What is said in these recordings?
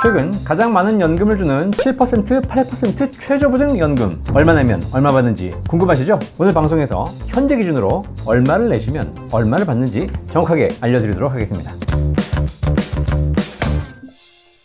최근 가장 많은 연금을 주는 7%, 8% 최저보증연금 얼마 내면 얼마 받는지 궁금하시죠? 오늘 방송에서 현재 기준으로 얼마를 내시면 얼마를 받는지 정확하게 알려드리도록 하겠습니다.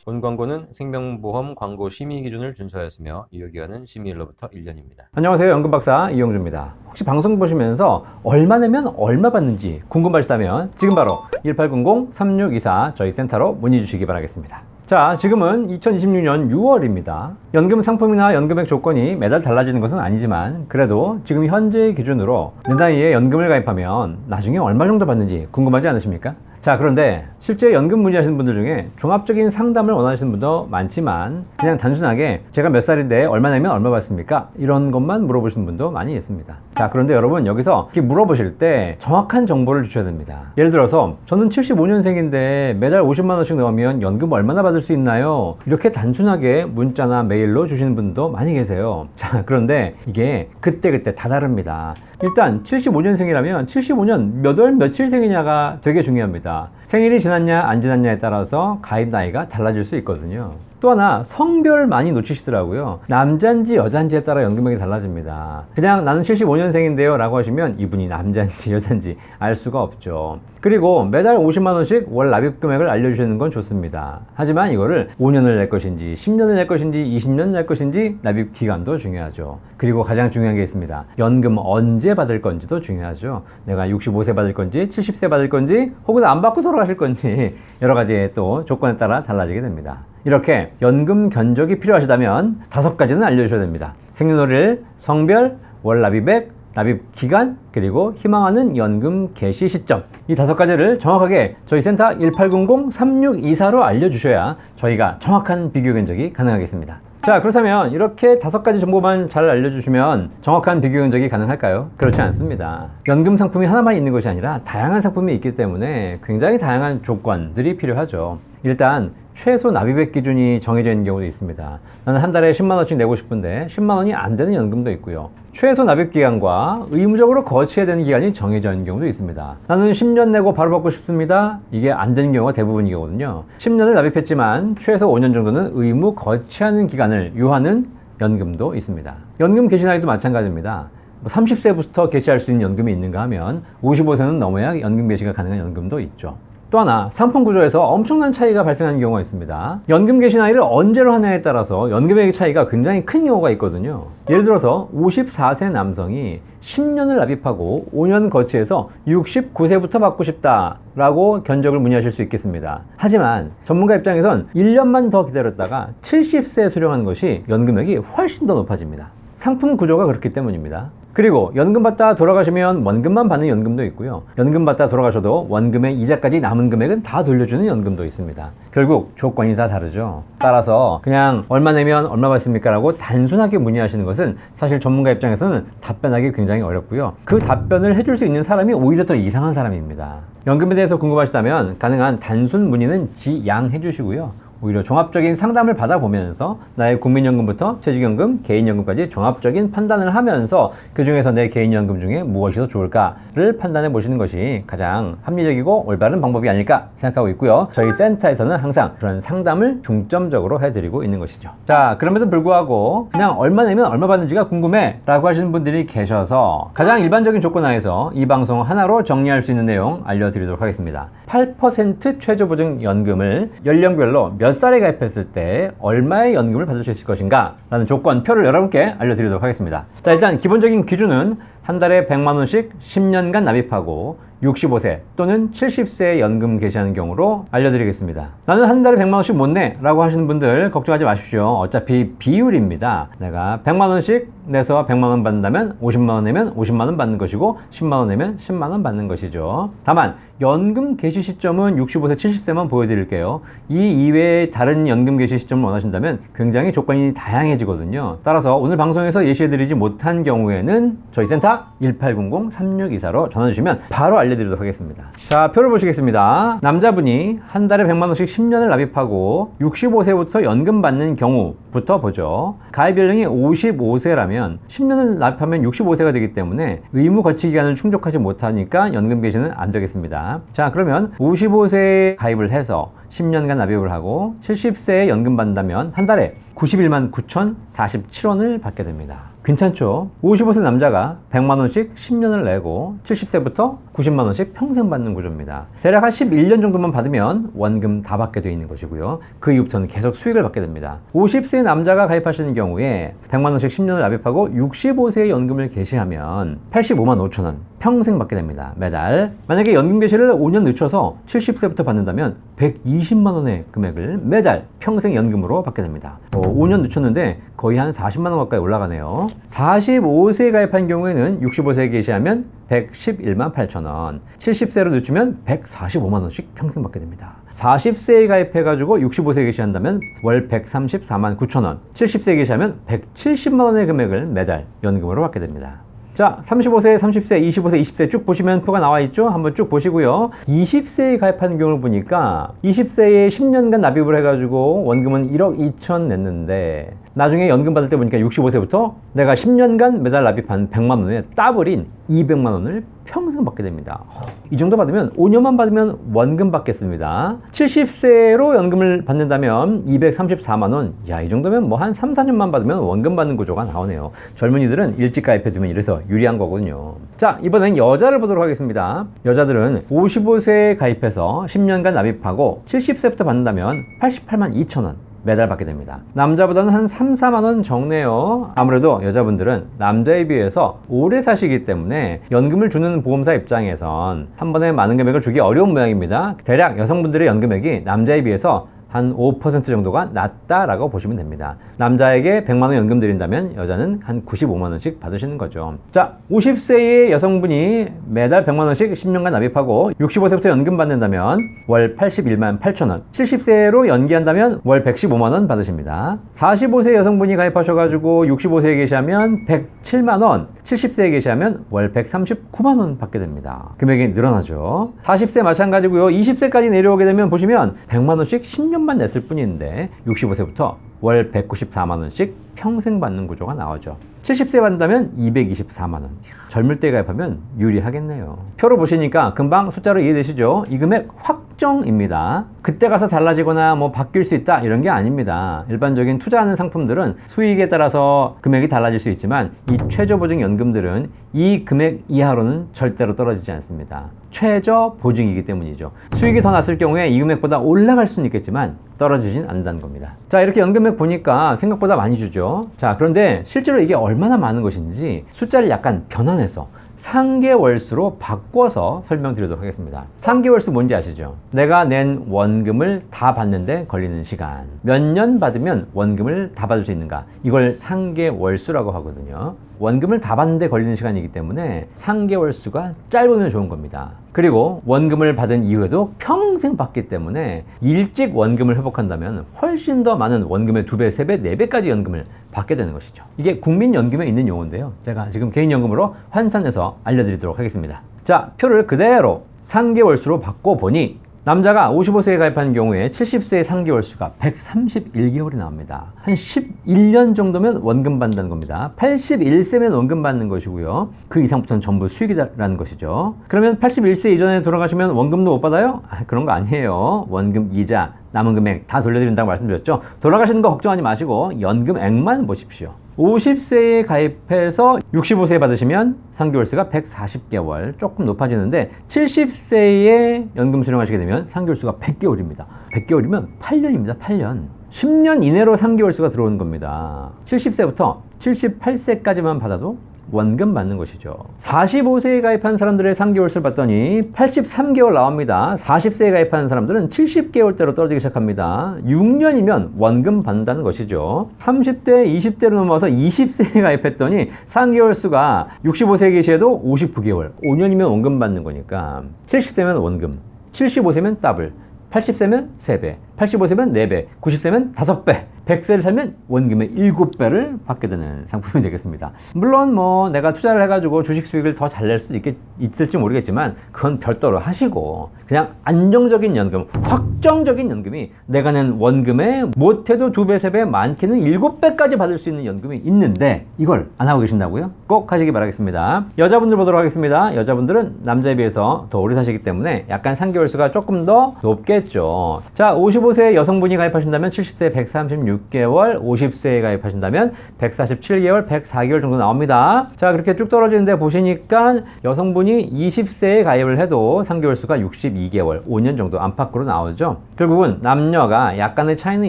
본 광고는 생명보험 광고 심의 기준을 준수하였으며 유효기간은 심의일로부터 1년입니다. 안녕하세요. 연금박사 이영주입니다. 혹시 방송 보시면서 얼마 내면 얼마 받는지 궁금하시다면 지금 바로 1800-3624 저희 센터로 문의 주시기 바라겠습니다. 자, 지금은 2026년 6월입니다. 연금 상품이나 연금액 조건이 매달 달라지는 것은 아니지만 그래도 지금 현재 기준으로 내 나이에 연금을 가입하면 나중에 얼마 정도 받는지 궁금하지 않으십니까? 자, 그런데 실제 연금 문의하시는 분들 중에 종합적인 상담을 원하시는 분도 많지만 그냥 단순하게 제가 몇 살인데 얼마 내면 얼마 받습니까? 이런 것만 물어보시는 분도 많이 있습니다. 자, 그런데 여러분 여기서 이렇게 물어보실 때 정확한 정보를 주셔야 됩니다. 예를 들어서 저는 75년생인데 매달 50만 원씩 넣으면 연금 얼마나 받을 수 있나요? 이렇게 단순하게 문자나 메일로 주시는 분도 많이 계세요. 자, 그런데 이게 그때그때 다 다릅니다. 일단 75년생이라면 75년 몇 월 며칠 생이냐가 되게 중요합니다. 생일이 지났냐 안 지났냐에 따라서 가입 나이가 달라질 수 있거든요. 또 하나 성별 많이 놓치시더라고요. 남자인지 여자인지에 따라 연금액이 달라집니다. 그냥 나는 75년생인데요 라고 하시면 이분이 남자인지 여자인지 알 수가 없죠. 그리고 매달 50만원씩 월 납입 금액을 알려주시는 건 좋습니다. 하지만 이거를 5년을 낼 것인지 10년을 낼 것인지 20년 낼 것인지 납입 기간도 중요하죠. 그리고 가장 중요한 게 있습니다. 연금 언제 받을 건지도 중요하죠. 내가 65세 받을 건지 70세 받을 건지 혹은 안 받고 돌아가실 건지 여러 가지의 또 조건에 따라 달라지게 됩니다. 이렇게 연금 견적이 필요하시다면 5가지는 알려주셔야 됩니다. 생년월일, 성별, 월 납입액, 납입 기간, 그리고 희망하는 연금 개시 시점, 이 5가지를 정확하게 저희 센터 1800-3624로 알려주셔야 저희가 정확한 비교 견적이 가능하겠습니다. 자, 그렇다면 이렇게 5가지 정보만 잘 알려주시면 정확한 비교 견적이 가능할까요? 그렇지 않습니다. 연금 상품이 하나만 있는 것이 아니라 다양한 상품이 있기 때문에 굉장히 다양한 조건들이 필요하죠. 일단 최소 납입액 기준이 정해져 있는 경우도 있습니다. 나는 한 달에 10만원씩 내고 싶은데 10만원이 안 되는 연금도 있고요. 최소 납입 기간과 의무적으로 거치해야 되는 기간이 정해져 있는 경우도 있습니다. 나는 10년 내고 바로 받고 싶습니다. 이게 안 되는 경우가 대부분이거든요. 10년을 납입했지만 최소 5년 정도는 의무 거치하는 기간을 요하는 연금도 있습니다. 연금 개시 나이도 마찬가지입니다. 30세부터 개시할 수 있는 연금이 있는가 하면 55세는 넘어야 연금 개시가 가능한 연금도 있죠. 또 하나, 상품 구조에서 엄청난 차이가 발생하는 경우가 있습니다. 연금 개시 나이를 언제로 하냐에 따라서 연금액의 차이가 굉장히 큰 경우가 있거든요. 예를 들어서 54세 남성이 10년을 납입하고 5년 거치해서 69세부터 받고 싶다 라고 견적을 문의하실 수 있겠습니다. 하지만 전문가 입장에선 1년만 더 기다렸다가 70세에 수령한 것이 연금액이 훨씬 더 높아집니다. 상품 구조가 그렇기 때문입니다. 그리고 연금 받다 돌아가시면 원금만 받는 연금도 있고요. 연금 받다 돌아가셔도 원금의 이자까지 남은 금액은 다 돌려주는 연금도 있습니다. 결국 조건이 다 다르죠. 따라서 그냥 얼마 내면 얼마 받습니까? 라고 단순하게 문의하시는 것은 사실 전문가 입장에서는 답변하기 굉장히 어렵고요. 그 답변을 해줄 수 있는 사람이 오히려 더 이상한 사람입니다. 연금에 대해서 궁금하시다면 가능한 단순 문의는 지양해 주시고요. 오히려 종합적인 상담을 받아보면서 나의 국민연금부터 퇴직연금, 개인연금까지 종합적인 판단을 하면서 그 중에서 내 개인연금 중에 무엇이 더 좋을까를 판단해 보시는 것이 가장 합리적이고 올바른 방법이 아닐까 생각하고 있고요. 저희 센터에서는 항상 그런 상담을 중점적으로 해드리고 있는 것이죠. 자, 그럼에도 불구하고 그냥 얼마 내면 얼마 받는지가 궁금해 라고 하시는 분들이 계셔서 가장 일반적인 조건 하에서 이 방송 하나로 정리할 수 있는 내용 알려드리도록 하겠습니다. 8% 최저보증연금을 연령별로 몇 살에 가입했을 때 얼마의 연금을 받을 수 있을 것인가 라는 조건표를 여러분께 알려드리도록 하겠습니다. 자, 일단 기본적인 기준은 한 달에 100만원씩 10년간 납입하고 65세 또는 70세에 연금 개시하는 경우로 알려드리겠습니다. 나는 한 달에 100만원씩 못 내 라고 하시는 분들 걱정하지 마십시오. 어차피 비율입니다. 내가 100만원씩 내서 100만원 받는다면 50만원 내면 50만원 받는 것이고 10만원 내면 10만원 받는 것이죠. 다만 연금 개시 시점은 65세, 70세만 보여드릴게요. 이 이외에 다른 연금 개시 시점을 원하신다면 굉장히 조건이 다양해지거든요. 따라서 오늘 방송에서 예시해드리지 못한 경우에는 저희 센터 1800-3624로 전화주시면 바로 알려드리도록 하겠습니다. 자, 표를 보시겠습니다. 남자분이 한 달에 100만원씩 10년을 납입하고 65세부터 연금 받는 경우부터 보죠. 가입 연령이 55세라면 10년을 납입하면 65세가 되기 때문에 의무 거치 기간을 충족하지 못하니까 연금 개시는 안 되겠습니다. 자, 그러면 55세에 가입을 해서 10년간 납입을 하고 70세에 연금 받는다면 한 달에 91만 9,047원을 받게 됩니다. 괜찮죠? 55세 남자가 100만원씩 10년을 내고 70세부터 90만원씩 평생 받는 구조입니다. 대략 한 11년 정도만 받으면 원금 다 받게 되어 있는 것이고요. 그 이후부터는 계속 수익을 받게 됩니다. 50세 남자가 가입하시는 경우에 100만원씩 10년을 납입하고 65세에 연금을 개시하면 85만 5천원 평생 받게 됩니다. 매달. 만약에 연금 개시를 5년 늦춰서 70세부터 받는다면 120만원의 금액을 매달 평생 연금으로 받게 됩니다. 5년 늦췄는데 거의 한 40만원 가까이 올라가네요. 45세에 가입한 경우에는 65세에 개시하면 111만 8천원, 70세로 늦추면 145만원씩 평생 받게 됩니다. 40세에 가입해가지고 65세에 개시한다면 월 134만 9천원, 70세에 개시하면 170만원의 금액을 매달 연금으로 받게 됩니다. 자, 35세, 30세, 25세, 20세 쭉 보시면 표가 나와 있죠? 한번 쭉 보시고요. 20세에 가입하는 경우를 보니까 20세에 10년간 납입을 해가지고 원금은 1억 2천 냈는데 나중에 연금 받을 때 보니까 65세부터 내가 10년간 매달 납입한 100만 원에 더블인 200만 원을 평생 받게 됩니다. 이 정도 받으면 5년만 받으면 원금 받겠습니다. 70세로 연금을 받는다면 234만 원. 야, 이 정도면 뭐 한 3, 4년만 받으면 원금 받는 구조가 나오네요. 젊은이들은 일찍 가입해두면 이래서 유리한 거거든요. 자, 이번엔 여자를 보도록 하겠습니다. 여자들은 55세에 가입해서 10년간 납입하고 70세부터 받는다면 88만 2천 원 매달 받게 됩니다. 남자보다는 한 3, 4만 원 적네요. 아무래도 여자분들은 남자에 비해서 오래 사시기 때문에 연금을 주는 보험사 입장에선 한 번에 많은 금액을 주기 어려운 모양입니다. 대략 여성분들의 연금액이 남자에 비해서 한 5% 정도가 낮다라고 보시면 됩니다. 남자에게 100만 원 연금 드린다면 여자는 한 95만 원씩 받으시는 거죠. 자, 50세의 여성분이 매달 100만 원씩 10년간 납입하고 65세부터 연금 받는다면 월 81만 8천 원, 70세로 연기한다면 월 115만 원 받으십니다. 45세 여성분이 가입하셔가지고 65세에 계시하면 107만 원, 70세에 계시하면 월 139만 원 받게 됩니다. 금액이 늘어나죠. 40세 마찬가지고요. 20세까지 내려오게 되면 보시면 100만 원씩 10년만 냈을 뿐인데 65세부터 월 194만원씩 평생 받는 구조가 나오죠. 70세 받는다면 224만원. 젊을 때 가입하면 유리하겠네요. 표로 보시니까 금방 숫자로 이해되시죠? 이 금액 확정입니다. 그때 가서 달라지거나 뭐 바뀔 수 있다 이런 게 아닙니다. 일반적인 투자하는 상품들은 수익에 따라서 금액이 달라질 수 있지만 이 최저보증연금들은 이 금액 이하로는 절대로 떨어지지 않습니다. 최저보증이기 때문이죠. 수익이 더 났을 경우에 이 금액보다 올라갈 수는 있겠지만 떨어지진 않는다는 겁니다. 자, 이렇게 연금액 보니까 생각보다 많이 주죠. 자, 그런데 실제로 이게 얼마나 많은 것인지 숫자를 약간 변환해서 상계월수로 바꿔서 설명드리도록 하겠습니다. 상계월수 뭔지 아시죠? 내가 낸 원금을 다 받는데 걸리는 시간, 몇 년 받으면 원금을 다 받을 수 있는가, 이걸 상계월수라고 하거든요. 원금을 다 받는데 걸리는 시간이기 때문에 상계월수가 짧으면 좋은 겁니다. 그리고 원금을 받은 이후에도 평생 받기 때문에 일찍 원금을 회복한다면 훨씬 더 많은 원금의 2배, 3배, 4배까지 연금을 받게 되는 것이죠. 이게 국민연금에 있는 용어인데요. 제가 지금 개인연금으로 환산해서 알려드리도록 하겠습니다. 자, 표를 그대로 상계월수로 바꿔보니 남자가 55세에 가입하는 경우에 70세의 상계월수가 131개월이 나옵니다. 한 11년 정도면 원금 받는다는 겁니다. 81세면 원금 받는 것이고요. 그 이상부터는 전부 수익이라는 것이죠. 그러면 81세 이전에 돌아가시면 원금도 못 받아요? 그런 거 아니에요. 원금, 이자, 남은 금액 다 돌려드린다고 말씀드렸죠. 돌아가시는 거 걱정하지 마시고 연금액만 보십시오. 50세에 가입해서 65세에 받으시면 상계월수가 140개월, 조금 높아지는데 70세에 연금 수령하시게 되면 상계월수가 100개월입니다. 100개월이면 8년입니다. 8년. 10년 이내로 상계월수가 들어오는 겁니다. 70세부터 78세까지만 받아도 원금 받는 것이죠. 45세에 가입한 사람들의 상계월수를 봤더니 83개월 나옵니다. 40세에 가입한 사람들은 70개월대로 떨어지기 시작합니다. 6년이면 원금 받는다는 것이죠. 30대, 20대로 넘어와서 20세에 가입했더니 상계월수가 65세에 계시에도 59개월, 5년이면 원금 받는 거니까 70세면 원금, 75세면 더블, 80세면 3배, 85세면 4배, 90세면 5배, 100세를 살면 원금의 7배를 받게 되는 상품이 되겠습니다. 물론 뭐 내가 투자를 해가지고 주식 수익을 더 잘 낼 수도 있을지 모르겠지만 그건 별도로 하시고 그냥 안정적인 연금, 확정적인 연금이 내가 낸 원금의 못해도 2배, 3배, 많게는 7배까지 받을 수 있는 연금이 있는데 이걸 안 하고 계신다고요? 꼭 하시기 바라겠습니다. 여자분들 보도록 하겠습니다. 여자분들은 남자에 비해서 더 오래 사시기 때문에 약간 3개월 수가 조금 더 높겠죠. 자, 55세 여성분이 가입하신다면 70세 136개월, 50세에 가입하신다면 147개월, 104개월 정도 나옵니다. 자, 그렇게 쭉 떨어지는데 보시니까 여성분이 20세에 가입을 해도 3개월 수가 62개월, 5년 정도 안팎으로 나오죠. 결국은 남녀가 약간의 차이는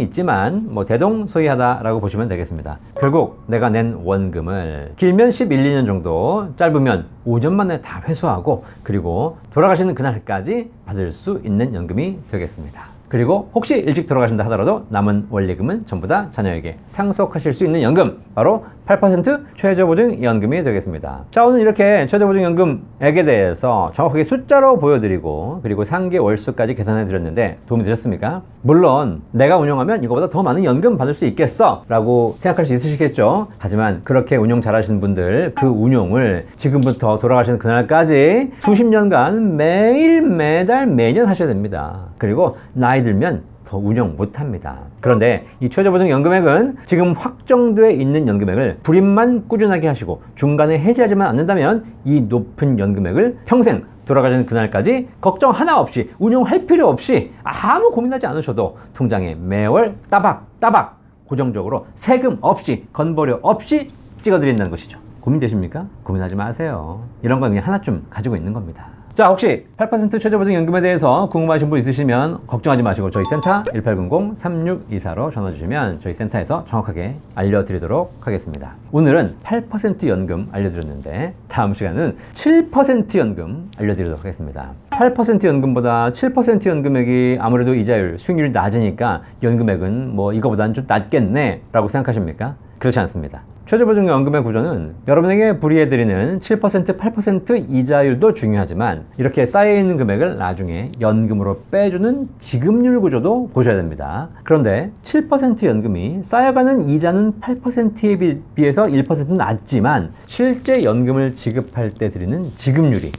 있지만 뭐 대동소이하다라고 보시면 되겠습니다. 결국 내가 낸 원금을 길면 11, 2년 정도, 짧으면 5년 만에 다 회수하고 그리고 돌아가시는 그날까지 받을 수 있는 연금이 되겠습니다. 그리고 혹시 일찍 돌아가신다 하더라도 남은 원리금은 전부 다 자녀에게 상속하실 수 있는 연금, 바로 8% 최저보증연금이 되겠습니다. 자, 오늘 이렇게 최저보증연금액에 대해서 정확하게 숫자로 보여드리고 그리고 상계 월수까지 계산해 드렸는데 도움이 되셨습니까? 물론 내가 운영하면 이거보다 더 많은 연금 받을 수 있겠어 라고 생각할 수 있으시겠죠. 하지만 그렇게 운용 잘 하시는 분들, 그 운용을 지금부터 돌아가시는 그날까지 수십 년간 매일 매달 매년 하셔야 됩니다. 그리고 나이 들면 더 운영 못합니다. 그런데 이 최저보증연금액은 지금 확정돼 있는 연금액을 불입만 꾸준하게 하시고 중간에 해지하지만 않는다면 이 높은 연금액을 평생 돌아가시는 그날까지 걱정 하나 없이, 운용할 필요 없이, 아무 고민하지 않으셔도 통장에 매월 따박따박 고정적으로 세금 없이, 건보료 없이 찍어드린다는 것이죠. 고민되십니까? 고민하지 마세요. 이런 건 그냥 하나쯤 가지고 있는 겁니다. 자, 혹시 8% 최저보증연금에 대해서 궁금하신 분 있으시면 걱정하지 마시고 저희 센터 1800-3624로 전화 주시면 저희 센터에서 정확하게 알려드리도록 하겠습니다. 오늘은 8% 연금 알려드렸는데 다음 시간은 7% 연금 알려드리도록 하겠습니다. 8% 연금보다 7% 연금액이 아무래도 이자율, 수익률이 낮으니까 연금액은 뭐 이거보다는 좀 낮겠네 라고 생각하십니까? 그렇지 않습니다. 최저보증연금의 구조는 여러분에게 불이해드리는 7%, 8% 이자율도 중요하지만 이렇게 쌓여있는 금액을 나중에 연금으로 빼주는 지급률 구조도 보셔야 됩니다. 그런데 7% 연금이 쌓여가는 이자는 8%에 비해서 1% 낮지만 실제 연금을 지급할 때 드리는 지급률이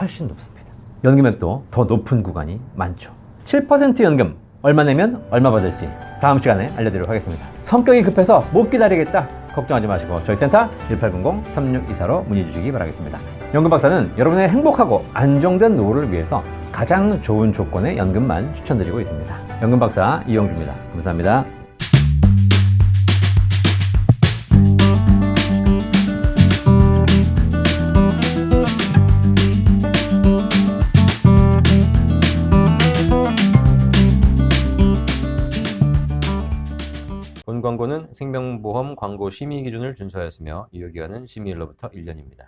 훨씬 높습니다. 연금액도 더 높은 구간이 많죠. 7% 연금 얼마 내면 얼마 받을지 다음 시간에 알려드리도록 하겠습니다. 성격이 급해서 못 기다리겠다 걱정하지 마시고 저희 센터 1800-3624로 문의 주시기 바라겠습니다. 연금박사는 여러분의 행복하고 안정된 노후를 위해서 가장 좋은 조건의 연금만 추천드리고 있습니다. 연금박사 이영주입니다. 감사합니다. 본 광고는 생명보험 광고 심의 기준을 준수하였으며 유효기간은 심의일로부터 1년입니다.